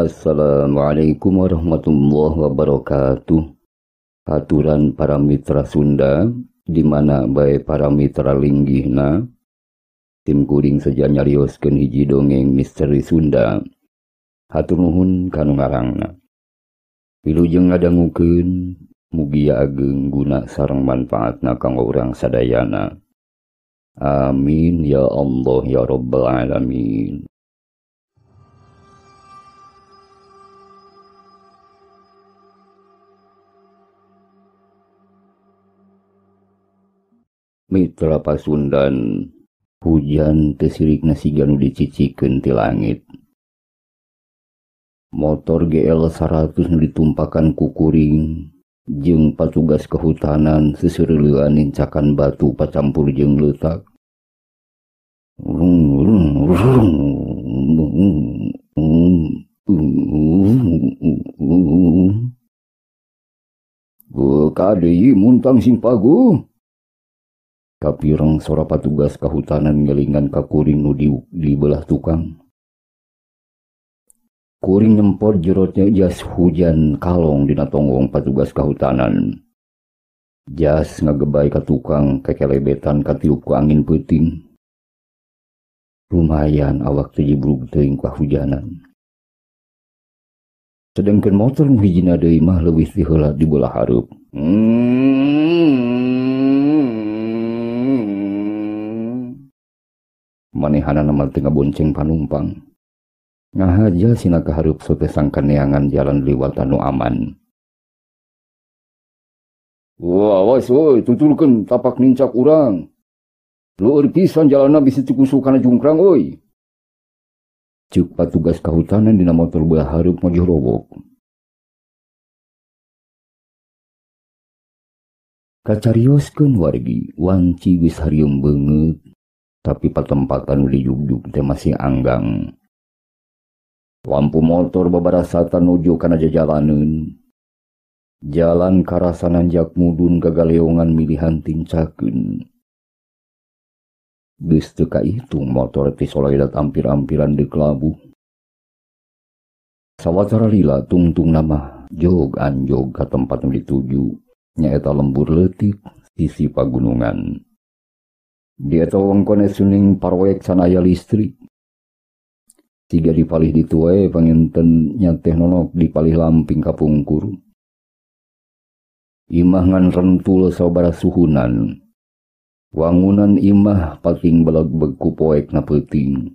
Assalamualaikum warahmatullahi wabarakatuh. Aturan para mitra Sunda, di mana bae para mitra linggihna, tim kuring saja nyarioskeun hiji dongeng misteri Sunda. Hatur nuhun kanu ngarangna. Wilujeng ngadangukeun mugia ageng guna sareng manfaatna kanggo urang sadayana. Amin ya Allah ya rabbal alamin. Mitra Pasundan, hujan tesirikna siganu dicicikeun ti langit. Motor GL 100 nu ditumpakan ku kuring jeung patugas kehutanan seseureuleun nincakan batu pacampur jeung leutak. Kadei muntang sing pagu. Kapireng sora patugas kahutanan ngelingan ka kuring nu di belah tukang. Kuring nyempot jerotnya jas hujan kalong dina tonggong patugas kahutanan. Jas ngagebay ka tukang kekelebetan katiup ku angin peuting. Lumayan awak teu jibrug teuing kahujanan. Sedengkeun motor nu hijina deui mah leuwih ti heula di belah hareup. Manehanana mah teu ngabonceng panumpang. Ngahaja sina kahareup sote sangka neangan jalan liwat anu aman. Wah, awas woi, tutulkeun tapak nincak urang. Leueur pisan jalanna bisa cukusu kana jungkrang oi. Ceuk patugas kahutanan dina motor belah hareup maju robok. Kacarioskeun wargi, wanci geus harieum beungeut. Tapi patempatan di jugjug teh masih anggang. Lampu motor babarasatan nuju kana jajalaneun. Jalan karasa nanjak mudun gagaleongan milihan tincakeun. Geus teu kaitung motor ti soledat ampir-ampiran deuk labuh. Sawatara lila tungtung nama jog anjog ka tempat nu dituju nyaeta lembur leutik sisi pagunungan. Di eta wewengkon suning proyek sanaya listrik. Siga dipalih ditu wae panginten nya teh nonok dipalih lamping kapungkur. Imah ngan rentul sabaraha suhunan. Wangunan imah pating belegbeg ku poekna peuting.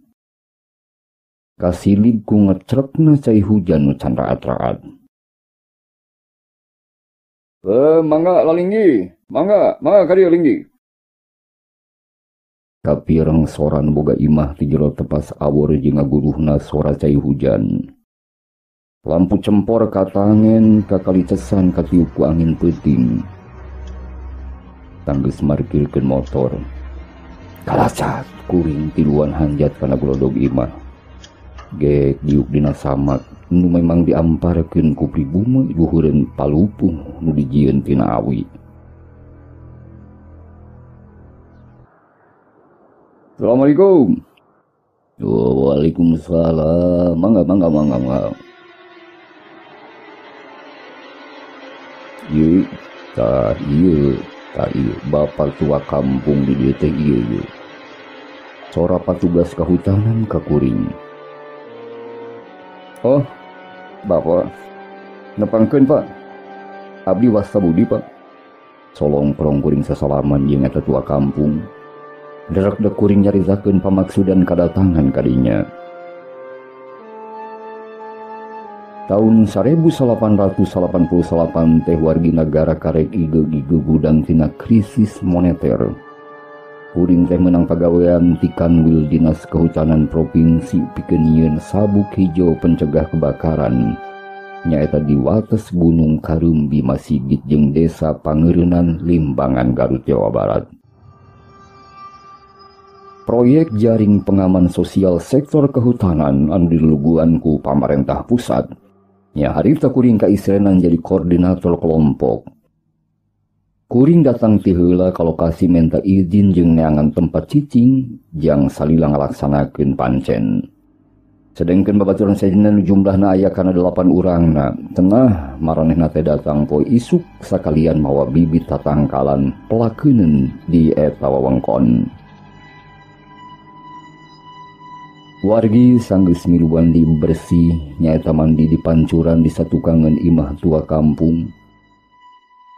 Kasilib ku ngecrekna cai hujan nu can raat-raat. Mangga lalinggi, mangga ka dieu linggi. Kapireng soran boga imah ti jero tepas awor jeung ngaguruhna sora cai hujan. Lampu cempor katangen kakalicesan katiup ku angin peuting. Tanggeus markirkeun motor. Kalacat kuring tiluan hanjat kana glodog imah. Gek diuk dina samak nu memang diamparkeun ku pribumi luhureun palupuh nu dijieun tina awi. Assalamualaikum. Waalaikumsalam. Mangga. Ieu ta ieu bapak tua kampung di dieu teh ieu. Sora patugas kahutanan ka kuring. Oh, bapak. Nepangkeun, Pak. Abdi wasta budi, Pak. Solong prong kuring sasalaman jeung eta tua kampung. Derak-dek kuring nyarisakeun pamaksudan kadatangan kadinya. Tahun 1888 teh wargi nagara karek igeu-igeu gudang tina krisis moneter. Kuring teh menang pagawean ti Kanwil Dinas Kehutanan Provinsi pikeun nyieun sabuk hijau pencegah kebakaran. Nyaeta di wates Gunung Karumbi Masigit jeung Desa Pangeureunnan Limbangan Garut Jawa Barat. Proyek jaring pengaman sosial sektor kehutanan anu diluluguan ku pamarentah pusat. Nya harita kuring kaisrenan jadi koordinator kelompok. Kuring datang ti heula ka lokasi minta izin jeung neangan tempat cicing jang salila ngalaksanakeun pancen. Sedangkan babaturan sejenna jumlahna aya kana 8 urangna. Tengah maranehna teh datang poe isuk sakalian mawa bibit tatangkalan pelakeuneun di eta wewengkon. Wargi sanggeus miluan di bersih nyaeta mandi di pancuran di satukangan imah tua kampung.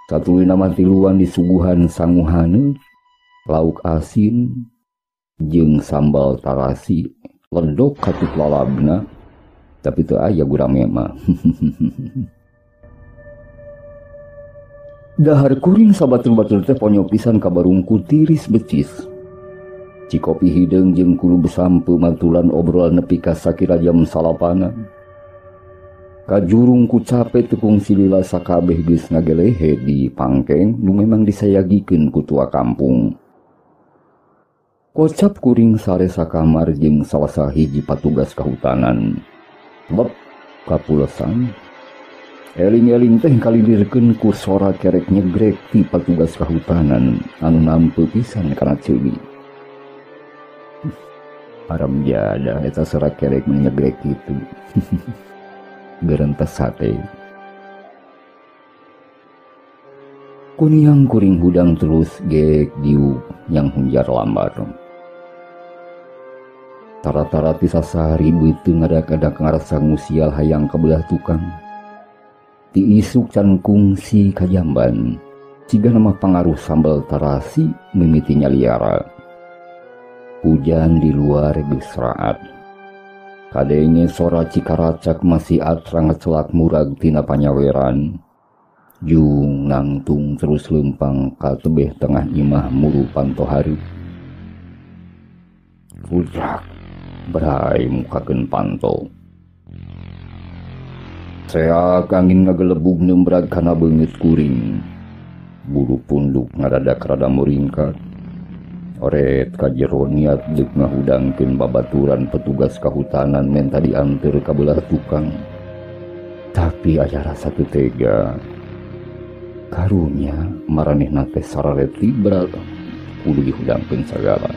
Satulina mah tiluan disuguhan sanguhana, lauk asin, jeung sambal tarasi, ledok katup lalabna, tapi teu aya gurame mah. Dahar kuring sabatur-batur teh ponyo pisan kabarungku tiris becis. Cikopi hideung jeung kulu besampu matulan obrolan nepi ka sakira jam salapana. Kajurung ku capek tekung silila sakabeh geus ngagelehe di pangkeng nu memang disayagikeun ku tua kampung. Kocap kuring sare sakamar jeung salah sahiji patugas kahutanan. Lep kapulesan. Eling-eling teh kalilirkeun ku sora kerek nyegrek ti patugas kahutanan anu nampeu pisan kana ceuli. Aram jada eta sora kerek nyegrek kitu. Gerentes sate. Kuniang kuring hudang terus gek diu yang hunjar lambar. Tara-tara ti sasahari beuteung ngadak-adak ngarasa ngusial hayang kabelah tukang. Ti isuk can kungsi kajamban, ciga nama pangaruh sambal tarasi mimiti nyaliara. Hujan di luar geus raat. Kadenge sora cikaracak masih atra ngacelak murag tina panyaweran. Jung nangtung terus lempang ka tebeh tengah imah muru pantohari. Fujak berai mukakeun panto. Seak angin ngagelebug nembrag kana beungeut kuring. Bulu punduk ngadadak rada muringkat. Oret ka jero niat deuk ngahudangkeun babaturan petugas kahutanan menta dianteur ka belah tukang. Tapi aya rasa teu tega. Karunya maranehna teh sararet libra kudu dihudangkeun sagala.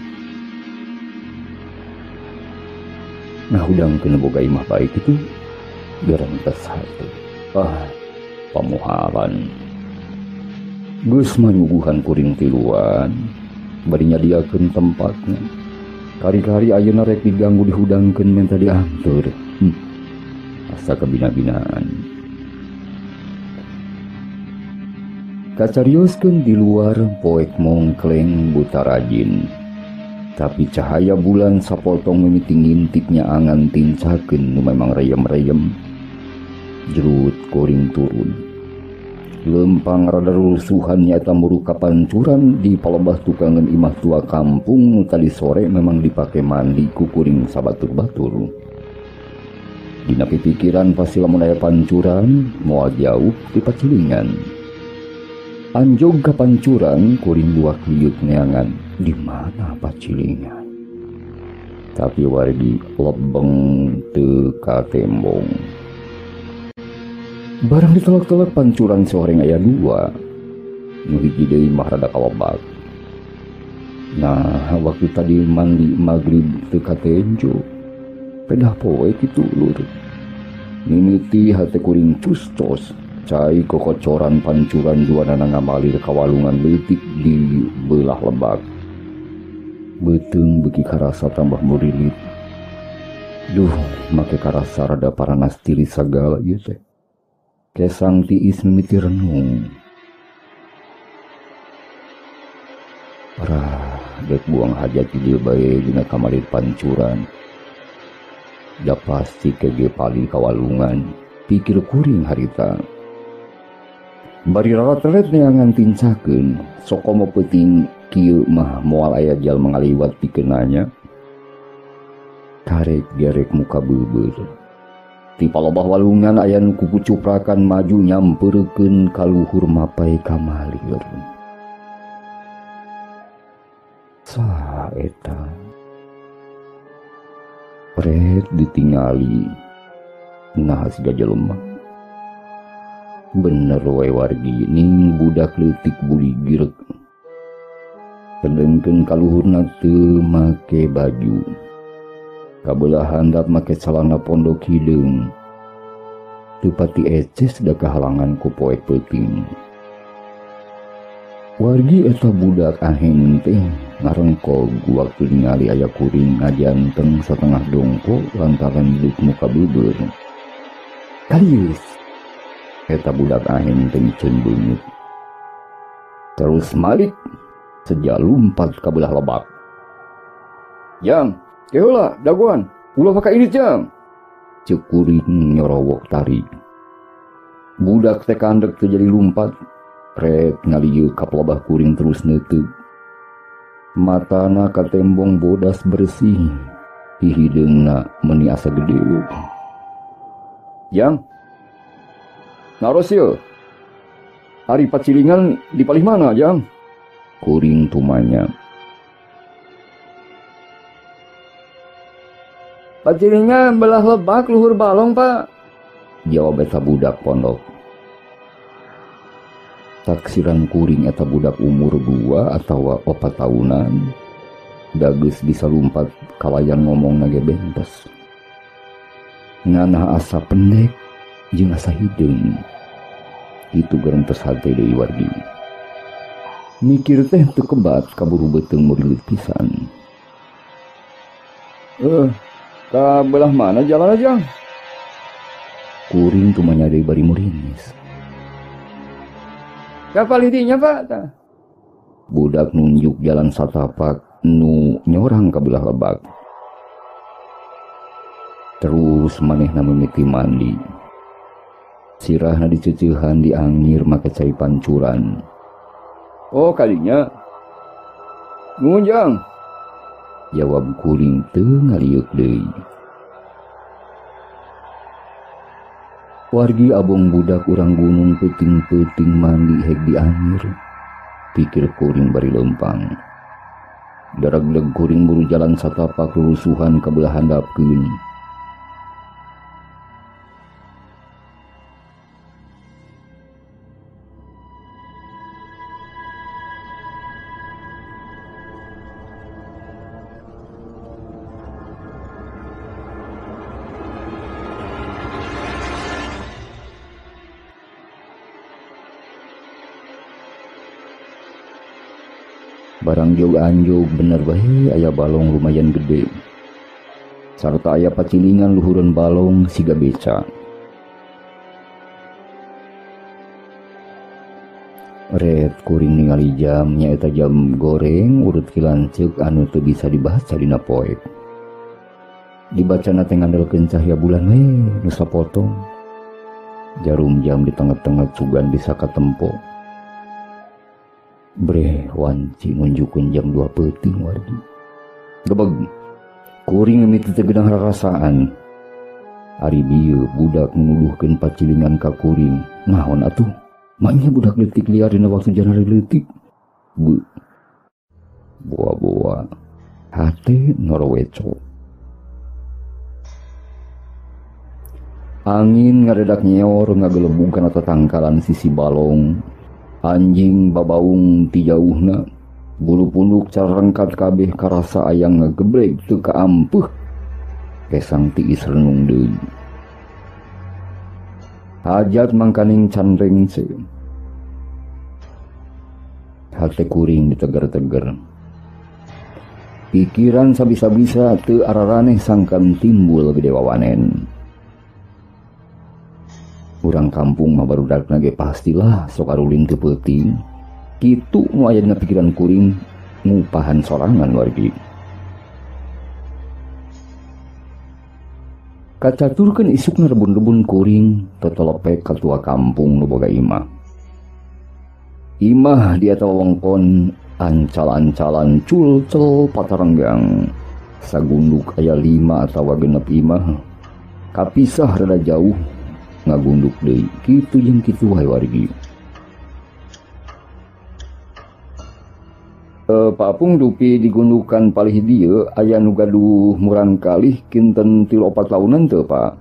Ngahudangkeun boga imah baik itu gerentes hate. Pamuhalan. Geus manyuguhan kuring tiluan, bari nyadiakeun tempatna. Kari-kari ayeuna rek diganggu dihudangkeun menta dianteur. Asa kabina-binaan. Kacarioskeun di luar poek mongkleng buta rajin. Tapi cahaya bulan sapotong mimiti ngintipnya angan tincakeun nu memang reyem-reyem. Jerut kuring turun. Lempang rada rusuhan nyaeta muru kapancuran di palebah tukangan imah tua kampung nu tadi sore memang dipake mandi ku kuring sabatur-batur. Dina pipikiran pasti lamun aya pancuran moal jauh ti pacilingan. Anjog ka pancuran kuring luak liuk neangan di mana pacilingan. Tapi wargi lebeng teu ka tembong. Barang ditolak-tolak pancuran soreng aya dua. Nu hiji deui mah rada kalobak. Nah, waktu tadi mandi magrib teu katenjo. Pedah poe kitu lur. Mimiti hate kuring custos. Cai kokocoran pancuran juanana ngamalir kawalungan leutik di belah lebak. Beuteung beuki karasa tambah murilit. Duh, make karasa rada paranas tiri sagala ieu teh. Kesang tiis mimiti renung. Parah, dek buang hajat di dieu bae dina kamalir pancuran. Da pasti kege pali kawalungan, pikir kuring harita. Bari rarat-rarat neangan tincakeun, sok komo peuting kieu mah moal aya jalma ngaliwat pikeunanya. Karek gerek muka beubeur. Ti palobah walungan aya nu kupucuprakan maju nyampeurkeun ka luhur mapai kamalir. Saha eta? Pret ditingali. Nah siga jelema. Bener we wargi ning budak leutik buligir. Sedengkeun kaluhurna teu make baju. Kabelah handap make celana pondok hideung. Teu pati eces da kahalangan ku poek peuting. Wargi eta budak aheng teh ngarengkog waktu ningali aya kuring ngajanteng satengah dongko lantaran hidup muka beubeur. Kalius eta budak aheng teh miceun beungeut. Terus malik sejak lumpat ka belah lebak. Jang, keula daguan, ulah pakai ini jang. Ceuk kuring nyorowok tarik. Budak teh kandek teh jadi lumpat, ret ngalieu ka pelobah kuring terus neuteug. Matana ka tembong bodas bersih, hideungna meuni asa gede. Jang, naros yeuh. Ari pacilingan di palih mana, Jang? Kuring tumanya. Pacilingan belah lebak luhur balong, Pak. Jawab eta budak pondok. Taksiran kuring eta budak umur 2 atau 4 tahunan. Dageus bisa lumpat kalayan ngomong nage bentes. Nganah asa pendek jeung asa hideung. Itu gerentos hate deui wargi. Mikir teh teu kebat kaburu beuteung murilit pisan. Ka belah mana jalan aja? Kuring tumanya deui bari murinis. Kapal intinya Pak? Budak nunjuk jalan satapak nu nyorang ka belah lebak. Terus manehna mimiti mandi. Sirahna diceuceuhan di angir make cai pancuran. Oh kalinya. Nuhun Jang. Jawab kuring teu ngaliuk deui. Wargi abong budak urang gunung peuting-peuting mandi heg di angir. Pikir kuring bari leumpang. Daragleg kuring buru jalan satapak lulusuhan ka belah handapkeun. Barang jog-anjog bener bae aya balong lumayan gede. Sarta aya pacilingan luhureun balong siga beca. Ret kuring ningali jam nyaeta jam goreng urut kilanceuk anu teu bisa dibaca dina poek. Dibacana teh ngandelkeun cahya bulan we nu sapotong. Jarum jam di tengah-tengah sugan bisa katempo. Bre wanci nunjukkeun jam 2 peuting wargi. Gebeg kuring mimiti teu geunang rarasaan. Ari dieu budak nululuhkeun pacilingan ka kuring. Naon atuh? Manya budak leutik liar dina waktu janari leutik. Boa-boa hate noroweco. Angin ngaredak nyeor ngagelebung kana tatangkalan sisi balong. Anjing babaung ti jauhna, bulu punduk carengkat kabeh karasa ayang ngagebreg teu kaampeuh. Kesang tiis renung deui. Hajat mangkaning can rengse. Hate kuring diteger-teger. Pikiran sabisa-bisa teu araraneh sangkan timbul gede wawanen. Urang kampung mah barudakna ge pastilah sok arulin teu peuting. Kitu nu aya dina pikiran kuring ngupahan sorangan wargi. Kacaturkeun isukna rebun-rebun kuring totolopek ka tua kampung nu boga imah. Imah di eta wewengkon ancal-ancalan culcel patarenggang. Sagunduk aya 5 atawa 6 imah. Kapisah rada jauh ngagunduk deui kitu jeung kitu wae wargi. Pak Apung dupi digundukan palih dieu aya nu gaduh murang kalih kinten 3-4 tahunan teu Pak?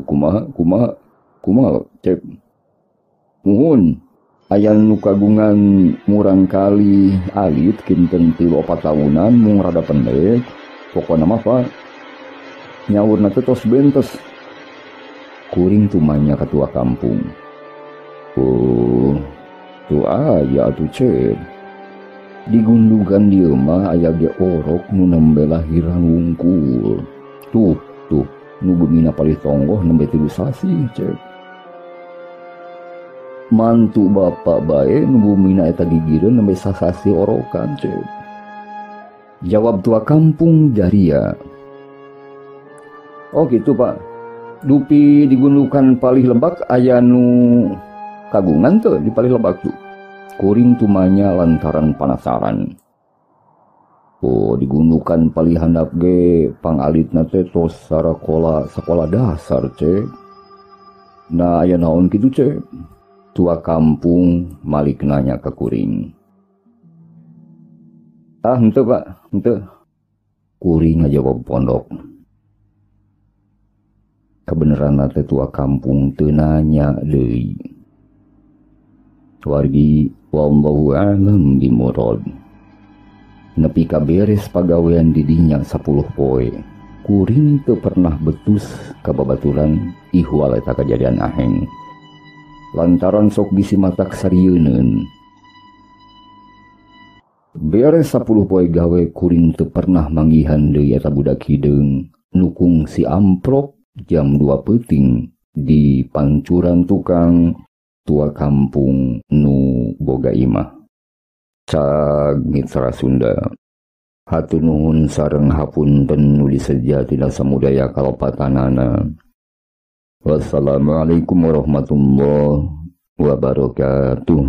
Kumaha cek. Nuhun. Aya nu kagungan murang kalih alit kinten 3-4 tahunan mung rada pendek. Pokoknya mah Pak, nyaurna teh tos bentes. Kuring tumanya ketua kampung. Oh, tu aya atuh Cep. Digundugan dieu mah aya ge orok nu nembe lahiran wungkul. Tuh, nu beumina palih tonggoh nembe 3 sasi Cep. Mantu bapak bae nu beumina eta gigireun nembe sasasi orokan Cep. Jawab tua kampung Jaria. Oh gitu Pak. Dupi digundukan palih lebak aya nu kagungan tuh di palih lebak tuh. Kuring tumanya lantaran penasaran. Oh digundukan palih handap ge pangalitna teh tos sekolah dasar Cep. Nah aya naon kitu Cep? Tua kampung malik nanya ke kuring. Ah henteu Pak, henteu. Kuring ngajawab pondok. Kebenaran teh tua kampung teu nanya deui. Wargi wallahu a'lam bimurad. Nepi ka beres pagawean di dinya 10 poe. Kuring teu pernah betus ka babaturan ihwal eta kejadian aheng. Lantaran sok bisi matak sarieun. Beres 10 poe gawe kuring teu pernah manggihan deui eta budak hideung nukung si amprok jam 2 peuting di pancuran tukang tua kampung nu boga imah. Cag mitra Sunda. Hatur nuhun sareng hapunten nu diseja tina samudaya kalopatanana. Wassalamualaikum warahmatullahi wabarakatuh.